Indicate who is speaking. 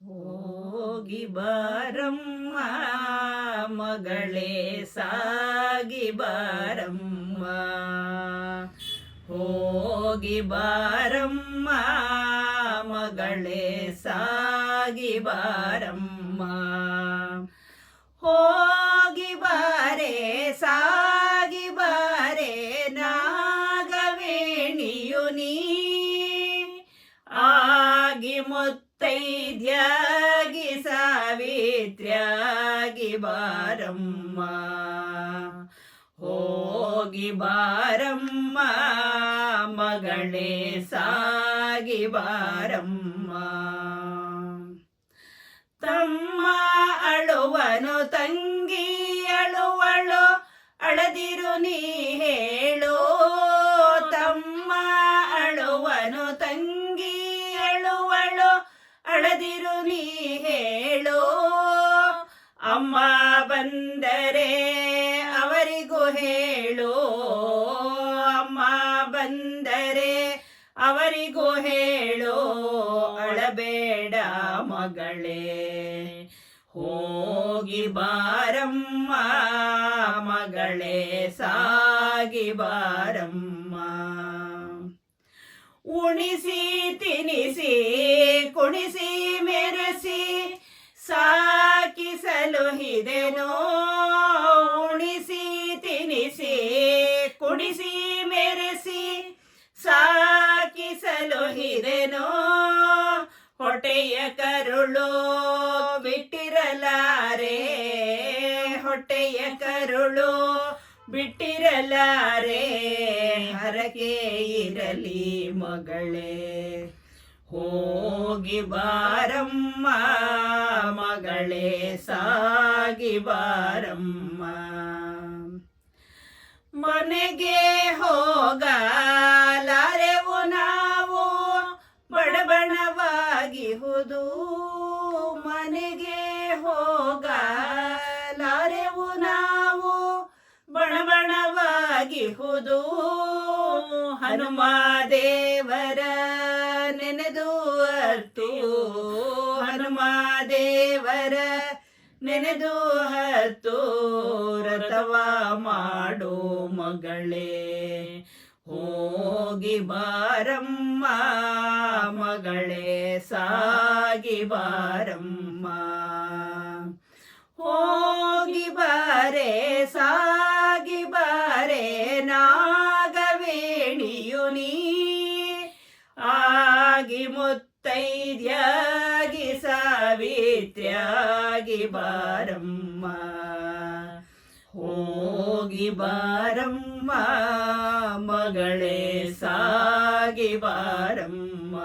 Speaker 1: ಹೋಗಿ ಬಾರಮ್ಮ ಮಗಳೇ ಸಾಗಿ ಬಾರಮ್ಮ, ಹೋಗಿ ಬಾರಮ್ಮ ಮಗಳೇ ಸಾಗಿ ಬಾರಮ್ಮ, ಹೋಗಿ ಬಾರೆ ಸಾಗಿ ಬಾರೆ ನಾಗವೇಣಿಯು ನೀ ಆಗಿ ಮುತ್ತೈದ್ಯಾಗಿ ಸಾವಿತ್ರ್ಯಾಗಿ ಬಾರಮ್ಮ, ಹೋಗಿ ಬಾರಮ್ಮ ಮಗಳೇ ಸಾಗಿ ಬಾರಮ್ಮ. ತಮ್ಮ ಅಳುವನು ತಂಗಿ ಅಳುವಳು ಅಳದಿರು ನೀ ಹೇಳೋ, ತಮ್ಮ ಅಳುವನು ತಂಗಿ ಅಳುವಳು ಅಳದಿರು ನೀ ಹೇಳೋ, ಅಮ್ಮ ಬಂದರೆ ಅವರಿಗೂ ಹೇಳೋ, ಅಮ್ಮ ಬಂದರೆ ಅವರಿಗೂ ಹೇಳೋ, ಅಳಬೇಡ ಮಗಳೇ ಹೋಗಿ ಬಾರಮ್ಮ ಮಗಳೇ ಸಾಗಿ ಬಾರಮ್ಮ. ಉಣಿಸಿ ತಿನಿಸಿ ಕುಣಿಸಿ ಮೆರೆಸಿ ಸಾಕಿಸಲು ಹಿದೆನೋ, ಉಣಿಸಿ ತಿನಿಸಿ ಕುಣಿಸಿ ಮೆರೆಸಿ ಸಾಕಿಸಲು ಹಿದೆನೋ, ಹೊಟ್ಟೆಯ ಕರುಳು ಬಿಟ್ಟಿರಲಾರೆ, ಹೊಟ್ಟೆಯ ಕರುಳು ಬಿಟ್ಟಿರಲಾರೆ, ಹರಕೆ ಇರಲಿ ಮಗಳೇ ಹೋಗಿ ಬಾರಮ್ಮ ಮಗಳೇ ಸಾಗಿ ಬಾರಮ್ಮ. ಮನೆಗೆ ಹೋಗಲಾರೆವು ನಾವು ಬಡಬಣವಾಗಿಹುದು, ಮನೆಗೆ ಹೋಗಲಾರೆವು ನಾವು ಬಣಬಣವಾಗಿಹುದು, ಹನುಮ ದೇವರ ನೆನೆದು ಅರ್ತು, ಹನುಮ ದೇವರ ನೆನೆದು ಹತ್ತು ರಥವ ಮಾಡೋ ಮಗಳೇ ಹೋಗಿ ಬಾರಮ್ಮ ಮಗಳೇ ಸಾಗಿ ಬಾರಮ್ಮ, ಹೋಗಿ ಬಾರೆ ಸಾಗಿ ಬಾರೆ ನಾಗವೇಣಿಯು ನೀ ಆಗಿ ಮುತ್ತೈದ್ಯಾಗಿ ಸಾವಿತ್ರ್ಯಾಗಿ ಬಾರಮ್ಮ, ಹೋಗಿ ಬಾರಮ್ಮ ಮಗಳೇ ಸಾಗಿ ಬಾರಮ್ಮ.